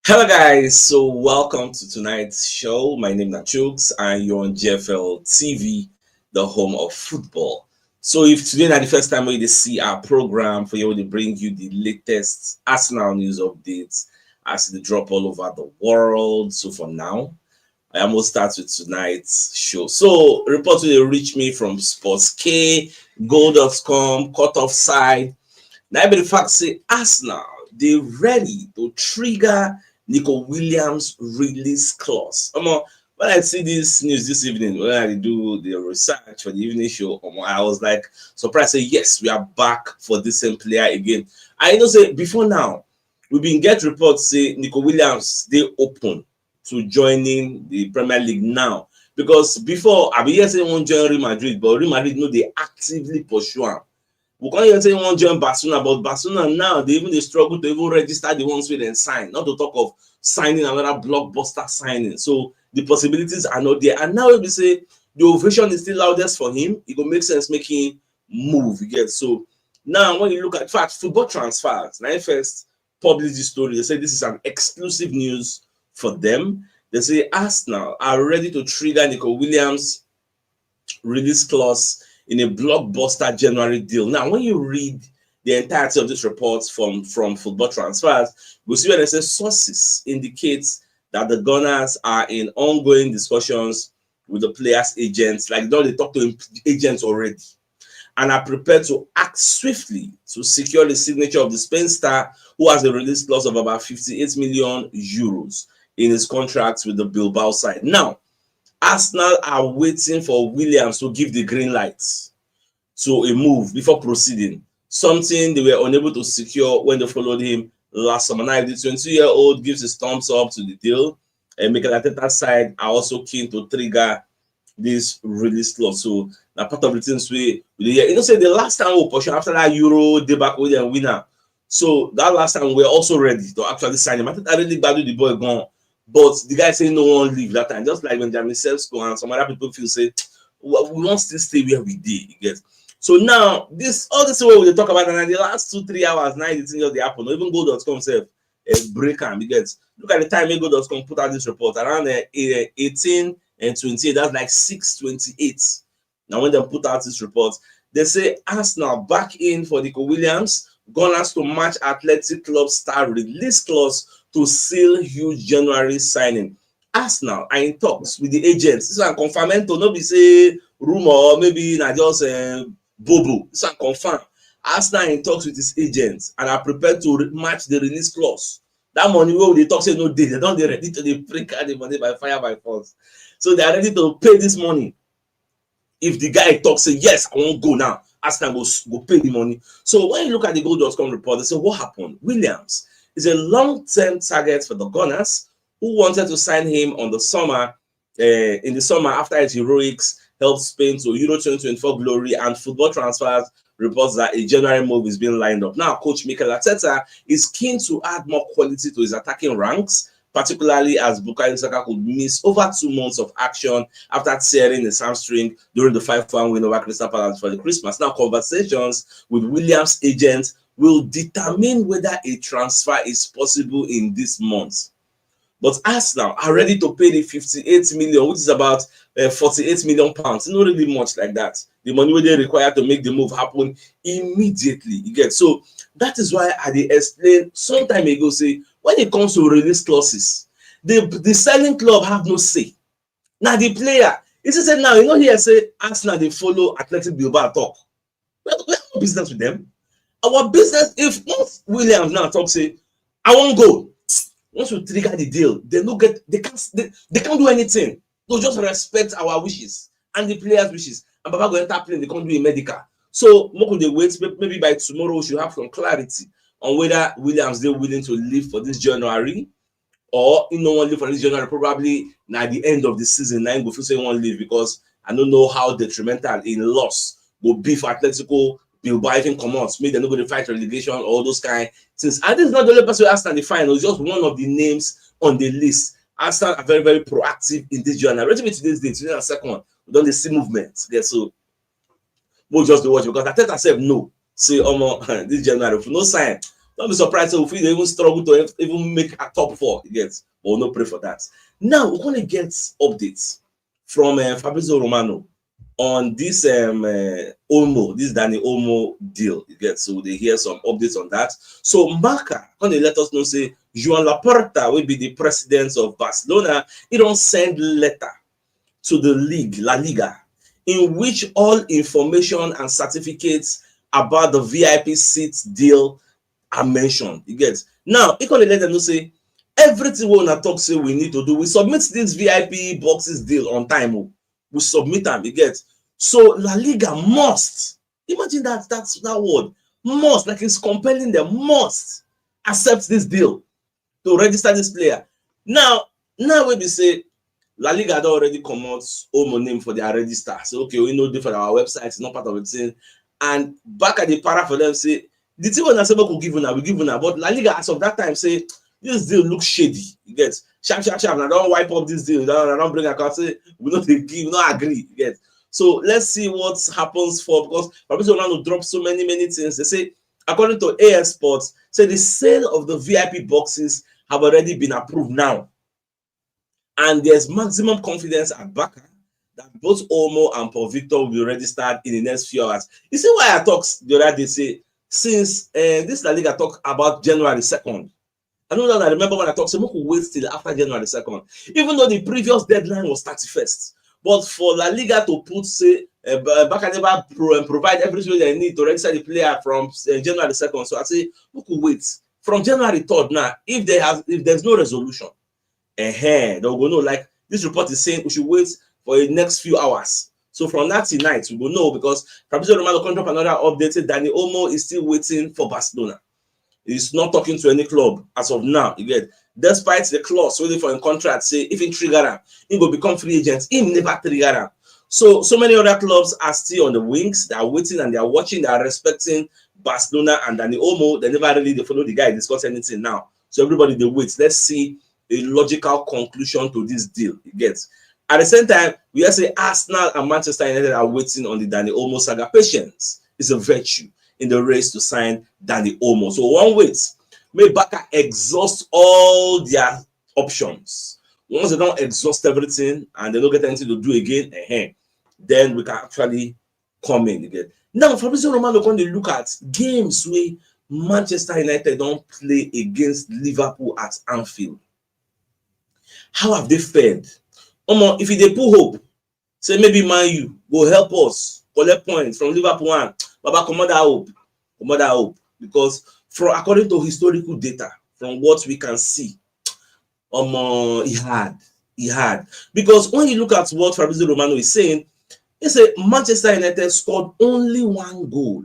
Hello guys, so welcome to tonight's show. My name is CHUKS and you're on GFL TV, the home of football. So if today is the first time we see our program for you to bring you the latest Arsenal news updates as they drop all over the world. So for now, I almost start with tonight's show. So reports will reach me from Sports K, Goal.com, Cut Offside. Now, the fact say Arsenal they ready to trigger Nico Williams release clause. When I see this news this evening, when I do the research for the evening show, I was like surprised. Say yes, we are back for the same player again. I know say before now, we've been get reports say Nico Williams they open to joining the Premier League now because before I be here saying one join Real Madrid, but Real Madrid know they actively pursue him. We can't even say one join Barcelona, but Barcelona now they struggle to even register the ones with and sign, not to talk of signing another blockbuster signing. So the possibilities are not there. And now we say the ovation is still loudest for him. It will make sense making move. You so now when you look at in fact football transfers, now first published this story. They say this is an exclusive news for them. They say Arsenal are ready to trigger Nico Williams release clause in a blockbuster January deal. Now, when you read the entirety of this report from football transfers, we see where they say sources indicates that the Gunners are in ongoing discussions with the players' agents. Like, they talk to agents already and are prepared to act swiftly to secure the signature of the Spain star who has a release clause of about 58 million euros in his contract with the Bilbao side. Now, Arsenal are waiting for Williams to give the green light to a move before proceeding, something they were unable to secure when they followed him last summer. Now, if the 22-year-old gives his thumbs up to the deal, and Mikel Arteta's side are also keen to trigger this release clause. So, now part of the things say the last time we push after that Euro debacle with the winner. So, that last time we were also ready to actually sign him. I think I really bad with the boy gone. But the guy saying no one leave that time, just like when Jamie Selsko and some other people feel say we won't still stay where we did. You get so now this all this way we talk about and the last 2-3 hours now it's just the happen. Even Goal.com self break and you get look at the time Goal.com put out this report around 18 and 28. That's like 6:28. Now when they put out this report, they say Arsenal back in for Nico Williams, Gunners to match Athletic Club star release clause to seal huge January signing. Arsenal are in talks with the agents. This one confirmed to not be say rumor or maybe not just bobo. This one confirmed. Arsenal are in talks with his agents and are prepared to match the release clause. That money where they talk say no day, they don't they ready to they break out the money by fire by force. So they are ready to pay this money. If the guy talks say yes, I won't go now. Arsenal go pay the money. So when you look at the Goal.com report, they say what happened? Williams is a long-term target for the Gunners who wanted to sign him on the summer, in the summer after his heroics helped Spain to Euro 2024 glory, and football transfers reports that a January move is being lined up. Now, Coach Mikel Arteta is keen to add more quality to his attacking ranks, particularly as Bukayo Saka could miss over 2 months of action after tearing his hamstring during the 5-1 win over Crystal Palace for the Christmas. Now, conversations with Williams' agent will determine whether a transfer is possible in this month. But Arsenal are ready to pay the 58 million, which is about 48 million pounds. Not really much like that. The money they require to make the move happen immediately. You get so that is why I explained some time ago. Say when it comes to release clauses, the selling club have no say. Now the player, it's said now you know here say Arsenal they follow Athletic Bilbao talk. We have no business with them. Our business, if once Williams now talk say, I won't go. Once we trigger the deal, they can't do anything. They'll just respect our wishes and the players' wishes. And Baba go enter plane, they can't do a medical. So more they wait, maybe by tomorrow we should have some clarity on whether Williams they're willing to leave for this January or no one leave for this January, probably at the end of the season. Now go feel say one leave because I don't know how detrimental in loss will be for Atletico Bilbao even come out, maybe they're not going to fight relegation, all those kind of things. And this is not the only person who Arsenal the final, it's just one of the names on the list. Arsenal are very, very proactive in this journey. Ready with today's date, today and second one, we don't see movement. Okay, so we'll just be watching because Arteta said no. Say, this January, if no sign, Don't be surprised if we even struggle to even make a top 4. You get, but we'll not pray for that. Now we're going to get updates from Fabrizio Romano on this Olmo, this Dani Olmo deal. You get, so they hear some updates on that. So Marca, when they let us know, say Joan Laporta will be the president of Barcelona. He don't send letter to the league, La Liga, in which all information and certificates about the VIP seats deal are mentioned. You get, now he can let them know, say everything we wanna talk, say we need to do, we submit this VIP boxes deal on time. We submit them. You get, so La Liga must, imagine that word, must, like it's compelling them, must accept this deal to register this player. Now when we say La Liga had already come out Olmo name for their register, so okay, we know different our website, it's not part of the thing, and back at the para for them say the team when I say we give una, we give una, but La Liga as of that time say this deal looks shady. You get, sharp. I don't wipe up this deal. I don't bring a card. Say we not give, we not agree. You get. So let's see what happens for, because Fabrizio Romano drop so many things. They say according to AS Sports, say the sale of the VIP boxes have already been approved now, and there's maximum confidence at Barca that both Olmo and Paul Victor will be registered in the next few hours. You see why I talked the other day, say since this La Liga talk about January 2nd. I don't know that I remember when I talked, so we could wait till after January 2nd, even though the previous deadline was 31st. But for La Liga to put, say, Barca never provide everything they need to register the player from January 2nd. So I say we could wait from January 3rd now. If there's no resolution, they'll go no, like this report is saying we should wait for the next few hours. So from that tonight, we will know, because Fabrizio Romano can drop another update. Dani Olmo is still waiting for Barcelona. He's not talking to any club as of now. You get, despite the clause waiting for a contract, say if he trigger him, he will become free agent. He never trigger him. So many other clubs are still on the wings. They are waiting and they are watching. They are respecting Barcelona and Dani Olmo. They never really follow the guy, discuss anything now. So everybody they wait. Let's see a logical conclusion to this deal. You get. At the same time, we have say Arsenal and Manchester United are waiting on the Dani Olmo saga. Patience is a virtue in the race to sign Dani Olmo. So one waits. May Barca exhaust all their options. Once they don't exhaust everything and they don't get anything to do again, then we can actually come in again. Now, Fabrizio Romano going to look at games where Manchester United don't play against Liverpool at Anfield. How have they fared? If they put hope, say maybe Man U will help us collect points from Liverpool and Baba come that hope, because according to historical data, from what we can see, he had, because when you look at what Fabrizio Romano is saying, he said Manchester United scored only 1 goal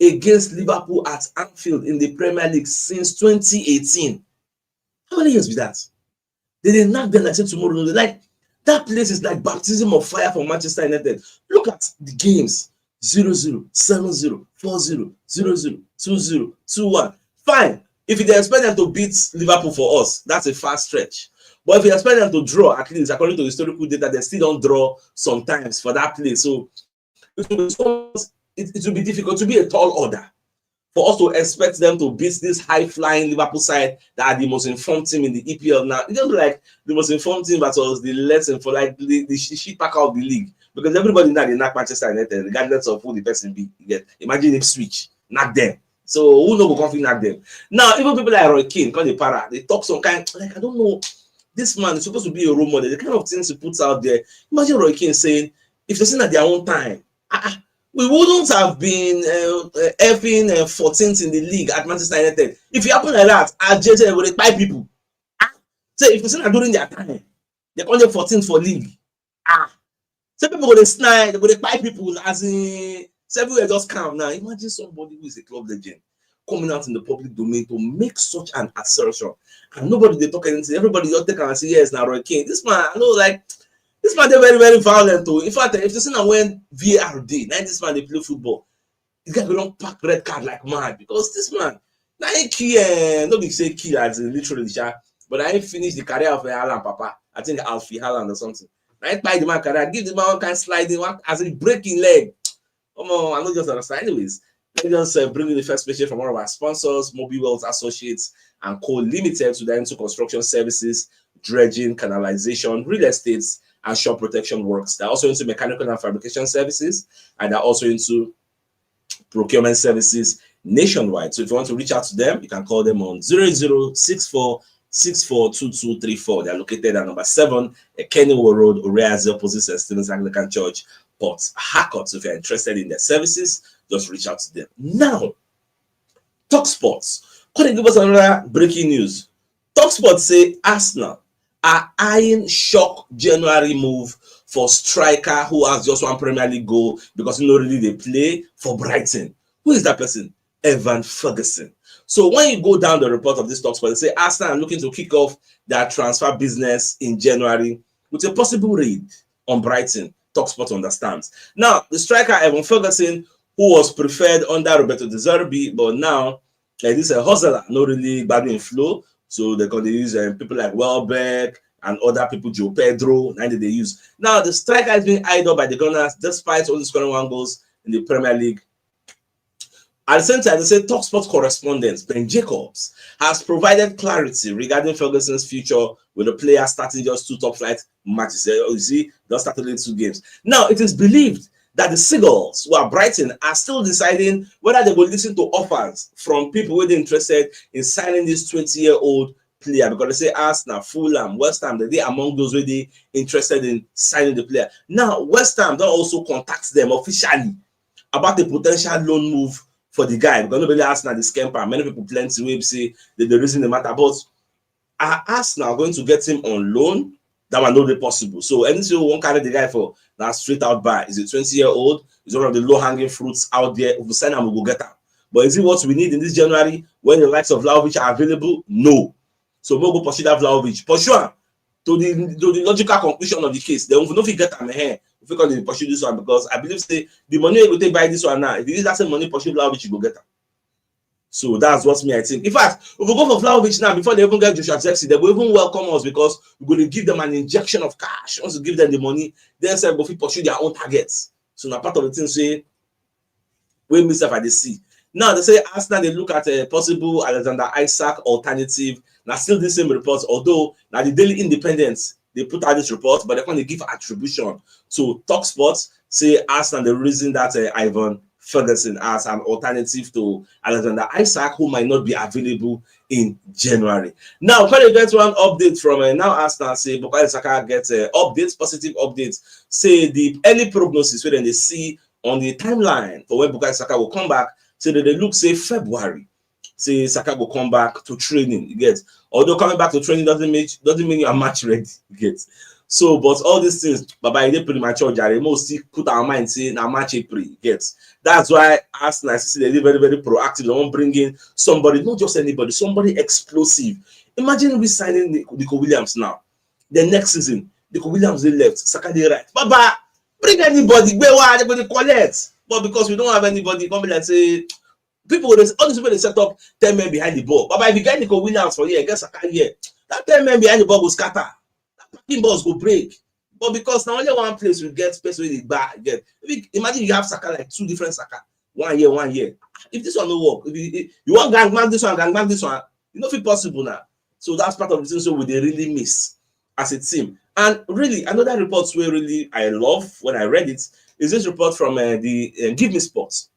against Liverpool at Anfield in the Premier League since 2018. How many years was that? They did not them like say tomorrow. Like that place is like baptism of fire for Manchester United. Look at the games: 0-0, 7-0, 4-0, 0-0, 2-0, 2-1. Fine. If you expect them to beat Liverpool for us, that's a fast stretch. But if you expect them to draw, at least according to historical data, they still don't draw sometimes for that place. So it will be difficult to be a tall order for us to expect them to beat this high-flying Liverpool side that are the most informed team in the EPL now. It doesn't like the most informed team, but was the lesson for like the shit pack out of the league, because everybody now they knock Manchester United regardless of who the person be. You get, imagine Ipswich knock them. So who know who can knock them? Now even people like Roy Keane, call the para, they talk some kind like I don't know. This man is supposed to be a role model. The kind of things he puts out there. Imagine Roy Keane saying, if they're saying at their own time, we wouldn't have been effing 14th in the league at Manchester United. If it happened like that, JJ would buy people. So if you see during their time, they're only 14th for league. So people would snide, they would buy people as in everywhere just calm now. Imagine somebody who is a club legend coming out in the public domain to make such an assertion, and nobody they talk anything. Everybody just take and say yes, now Roy Keane. This man, I know, like. This man, they're very, very violent too. In fact, if you see now when VAR did, now this man they play football, this guy will not pack red card like mad, because this man, now he key, nobody say key as literally, but I ain't finished the career of Haaland, Papa. I think Alfie Haaland or something. Now I buy the man career, give the man one kind sliding, one as a breaking leg. I don't just understand. Anyways, Let us bring in the first picture from one of our sponsors, Mobile Wealth Associates and Co. Limited, to dive into construction services, dredging, canalization, real estate, and shore protection works. They're also into mechanical and fabrication services, and they're also into procurement services nationwide. So if you want to reach out to them, you can call them on 0064 642234. They're located at number 7 Kennywood Road, Oreazi, opposite St. Stephen's Anglican Church, Port Harcourt. So if you're interested in their services, just reach out to them. Now, TalkSport. Could they give us another breaking news? TalkSport say Arsenal are eyeing shock January move for striker who has just one Premier League goal because really they play for Brighton. Who is that person? Evan Ferguson. So when you go down the report of this TalkSport, they say Arsenal are looking to kick off their transfer business in January with a possible raid on Brighton. TalkSport understands. Now, the striker Evan Ferguson, who was preferred under Roberto De Zerbi, but now this hustler not really bad in flow. So they're going to use people like Welbeck and other people, Joe Pedro, and they use. Now, the striker has been eyed up by the Gunners despite only scoring 1 goal in the Premier League. At the same time, they say TalkSport correspondent Ben Jacobs has provided clarity regarding Ferguson's future with the player starting just 2 top-flight matches. You see, they started only 2 games. Now, it is believed that the Seagulls, who are Brighton, are still deciding whether they will listen to offers from people who are interested in signing this 20-year-old player, because they say Arsenal, Fulham, West Ham, they're among those really interested in signing the player. Now, West Ham don't also contact them officially about the potential loan move for the guy, because nobody Arsenal the scamper. Many people plenty will say that the reason the matter, but are Arsenal going to get him on loan? That will not be possible. So anything we won't carry the guy for now straight out buy. Is a 20-year-old? Is one of the low-hanging fruits out there. If we sign him, we will get him. But is it what we need in this January when the likes of Vlahovic are available? No. So we'll go pursue that Vlahovic. For sure. To the logical conclusion of the case, they will not get him here. If we can pursue this one, because I believe say the money you will take buy this one now. If you use that same money pursue Vlahovic, you go get him. So that's what me I think. In fact, if we go for Vlahovic now, before they even get Joshua Zexi, they will even welcome us because we're going to give them an injection of cash. Once we give them the money, then say go pursue their own targets. So now part of the thing say we miss up at the sea. Now they say Arsenal they look at a possible Alexander Isak alternative. Now still the same reports, although now the Daily Independent they put out this report, but they're going to give attribution to TalkSport. Say Arsenal the reason that Ivan Ferguson as an alternative to Alexander Isak, who might not be available in January. Now, when you get one update from now Arsenal, say Bukayo Saka gets updates, positive updates. Say the early prognosis where they see on the timeline for when Bukayo Saka will come back. Say that they look say February. Say Saka will come back to training. You get, although coming back to training doesn't mean you are match ready. You get. So, but all these things, Baba, they pretty mature. Jare most put our mind saying now match April. Gets. That's why Arsenal see they very, very proactive. They won't bring in somebody, not just anybody, somebody explosive. Imagine we signing Nico Williams now. The next season, Nico Williams they left, Saka they right. Baba, bring anybody. Where are they going to collect? But because we don't have anybody, come and say people all these people they set up 10 men behind the ball. Baba, if you get Nico Williams for here, get Saka here. That 10 men behind the ball will scatter. That balls go break. But because now only one place will get space where they get. Imagine you have Saka like 2 different Saka. 1 year, 1 year. If this one will work, if you want gangbang this one, you know if it's possible now. So that's part of the thing. So we they really miss as a team. And really, another report where really I love when I read it is this report from the Give Me Sports.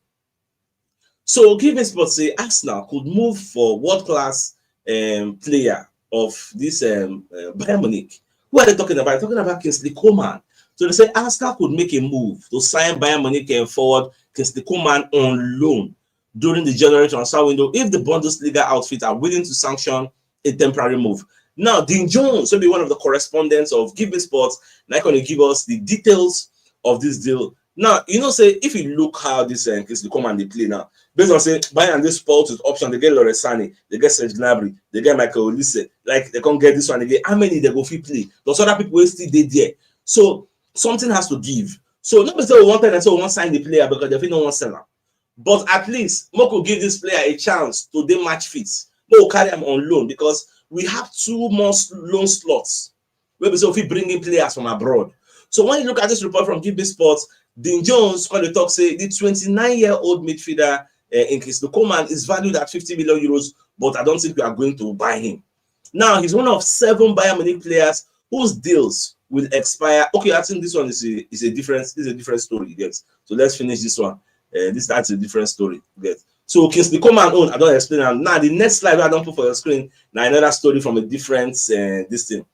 So Give Me Sports say Arsenal could move for world-class player of this Bayern Munich. Who are they talking about? They're talking about Kingsley Coman. So they say Arsenal could make a move to sign Bayern Munich and forward Kingsley Coman on loan during the January transfer window if the Bundesliga outfit are willing to sanction a temporary move. Now, Dean Jones will be one of the correspondents of Give Me Sports. Now, going to give us the details of this deal. Now, you know, say if you look how this Kingsley Coman they play now, based on say Bayern this sport with option, they get Loresani, they get Serge Gnabry, they get Michael Olise, like they can't get this one again. How many they go free play? Those other people will still there. So something has to give. So nobody say we want and so we want sign the player because they don't want seller. But at least Moko give this player a chance to do match fits. No carry him on loan because we have 2 more loan slots. Where we say if we bring in players from abroad. So when you look at this report from GB Sports, Dean Jones, when they talk, say the 29-year-old midfielder in Kingsley Coman is valued at 50 million euros, but I don't think we are going to buy him. Now, he's one of 7 Bayern Munich players whose deals will expire. Okay, I think this one is a different story. Yes. So let's finish this one. That's a different story. Yes. So Kingsley Coman own, I don't explain now. Now the next slide I don't put for your screen. Now another story from a different this thing.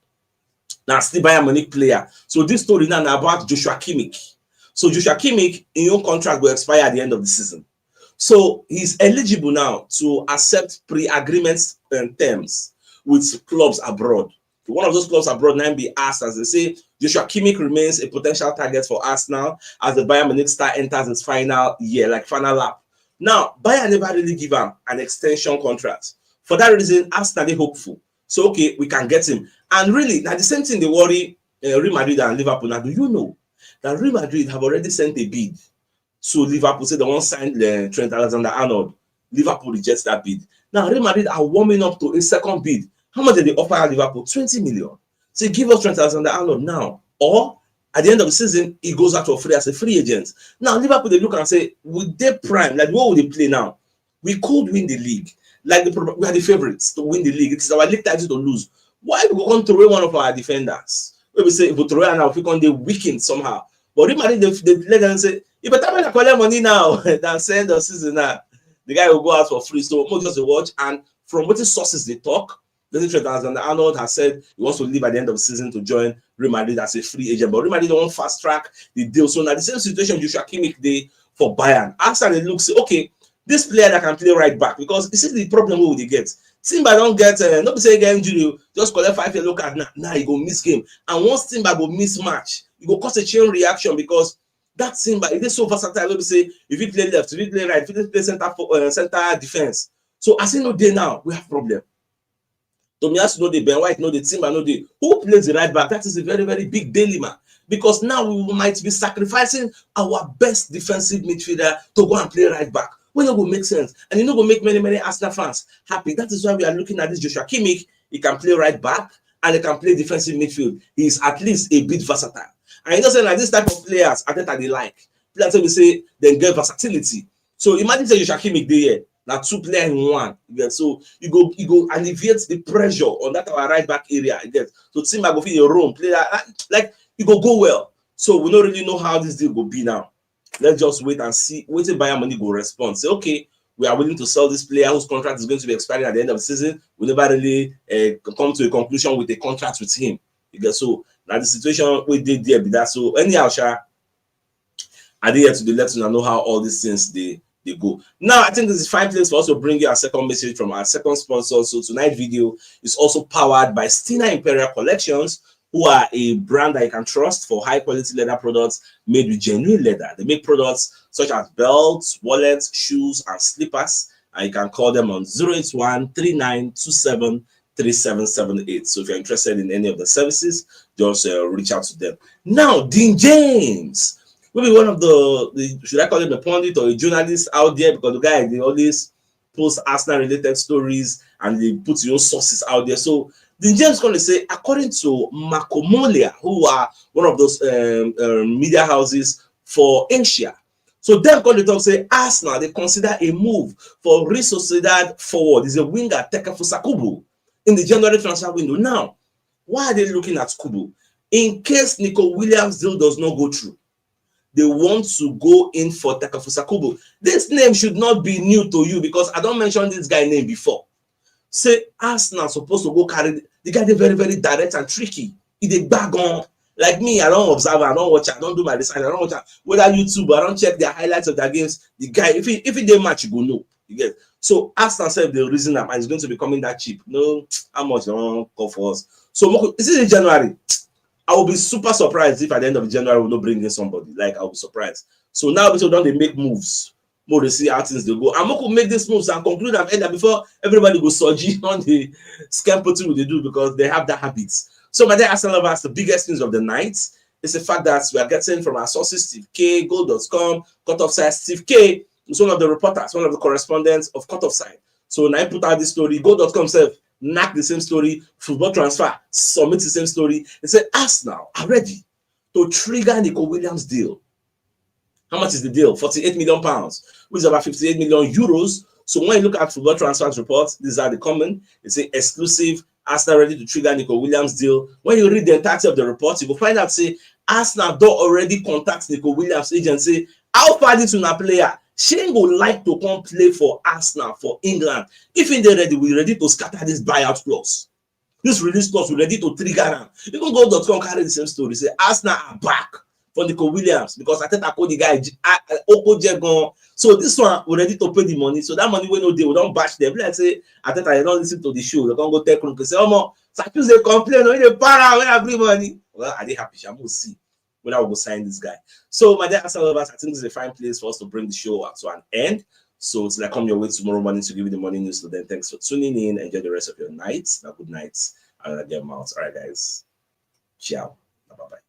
Now still Bayern Munich player. So this story now about Joshua Kimmich. So Joshua Kimmich, in your contract will expire at the end of the season. So he's eligible now to accept pre-agreement terms with clubs abroad. One of those clubs abroad now be asked, as they say, Joshua Kimmich remains a potential target for Arsenal as the Bayern Munich star enters its final year, like final lap. Now, Bayern never really give him an extension contract. For that reason, Arsenal is hopeful. So, okay, we can get him. And really, now the same thing they worry Real Madrid and Liverpool. Now, do you know that Real Madrid have already sent a bid to Liverpool, say they won't sign Trent Alexander-Arnold? Liverpool rejects that bid. Now, Real Madrid are warming up to a second bid. How much did they offer Liverpool? 20 million. So give us Trent Alexander-Arnold now. Or at the end of the season, he goes out for free as a free agent. Now, Liverpool, they look and say, would they prime? Like, what would they play now? We could win the league. Like, we are the favorites to win the league. It is our league title to lose. Why we go on to throw one of our defenders? We say, if we throw now, if we can, they weaken somehow. But Real Madrid, they let them say, you better make collect money now than send the season now. The guy will go out for free. So, more just a watch. And from what the sources they talk, Trent Alexander-Arnold has said he wants to leave at the end of the season to join Real Madrid as a free agent. But Real Madrid don't fast track the deal. So now the same situation Joshua Kimmich did for Bayern. Arsenal they look say, okay, this player that can play right back, because this is the problem who they get. Timber don't get nobody say get injury, just collect 5 year look at now he go miss game. And once Timber go miss match, it go cause a chain reaction because that Timber it is so versatile. Let me say if he play left, if he play right, if he play center defense. So as you know, day now we have problem. Tomiyasu know the Ben White, know the Timber, know the who plays the right back. That is a very, very big dilemma because now we might be sacrificing our best defensive midfielder to go and play right back. When it will make sense, and it will make many Arsenal fans happy. That is why we are looking at this Joshua Kimmich. He can play right back and he can play defensive midfield. He is at least a bit versatile. And you know, saying like this type of players, I think that they like. Players we say they get versatility. So imagine say Joshua Kimmich there. Now 2 players in 1. Yeah, so you go alleviate the pressure on that our right back area. Again. So Timber go fit your room, play that like you go well. So we don't really know how this deal will be now. Let's just wait and see. Wait till Bayern Munich go respond. Say, okay, we are willing to sell this player whose contract is going to be expiring at the end of the season. We never really come to a conclusion with a contract with him. Okay, so now the situation we did there be that. So anyhow, I did here to let you know how all these things they go. Now, I think this is fine place for us to bring you a second message from our second sponsor. So tonight's video is also powered by Stina Imperial Collections, who are a brand that you can trust for high quality leather products made with genuine leather. They make products such as belts, wallets, shoes, and slippers. And you can call them on 081-3927-3778. So if you're interested in any of the services, just reach out to them. Now, Dean James. Maybe one of the should I call him a pundit or a journalist out there, because the guy they always post Arsenal related stories and they put your sources out there. So the James going to say, according to Macomolia, who are one of those media houses for Asia, so them going to talk say Arsenal they consider a move for Real Sociedad forward is a winger Takefusa Kubo in the January transfer window. Now, why are they looking at Kubo? In case Nico Williams deal does not go through, they want to go in for Takefusa Kubo. This name should not be new to you because I don't mention this guy name before. Say Arsenal supposed to go carry the guy. They very direct and tricky. He dey bag on like me. I don't observe. I don't watch. I don't do my research. I don't watch whether YouTube. I don't check the highlights of their games. The guy, if he dey match, you go know. You get. So Arsenal said the reason that it's going to be coming that cheap. No, how much they want call for us? So this is in January. I will be super surprised if at the end of January we'll not bring in somebody. Like I'll be surprised. So now we don't they make moves. More to see how things they go. I'm going to make these moves and conclude and end before everybody goes surgery on the scam putting they do because they have that habit. So my dear Arsenal lovers, the biggest news of the night is the fact that we are getting from our sources, Steve K, Goal.com, Cut Offside. Steve K is one of the reporters, one of the correspondents of Cut Offside. So now I put out this story. Goal.com said, knock the same story, football transfer, submit the same story. They said Arsenal are ready to trigger Nico Williams deal. How much is the deal? 48 million pounds, which is about 58 million euros. So when you look at football transfers reports, these are the common. It's an exclusive. Arsenal ready to trigger Nico Williams deal. When you read the entirety of the report, you will find out say Arsenal don't already contact Nico Williams agency. How far this una player? Shane would like to come play for Arsenal for England. If in the ready, we're ready to scatter this buyout clause. This release clause, we're ready to trigger them. You can go.com carry the same story. Say Arsenal are back for Nico Williams because I think I called the guy Oko Jegon. So this one we're ready to pay the money. So that money we no deal, we don't bash them. Let's say I think I don't listen to the show. They can go take and say, oh, Sakus they complain, no, they para when I bring money. Well, are they happy? I'm gonna see when I will sign this guy. So my dear Arsenal lovers, I think this is a fine place for us to bring the show to an end. So till I come your way tomorrow morning to give you the morning news. So then thanks for tuning in. Enjoy the rest of your night. Good night. And I'll get them out. All right, guys. Ciao. Bye bye.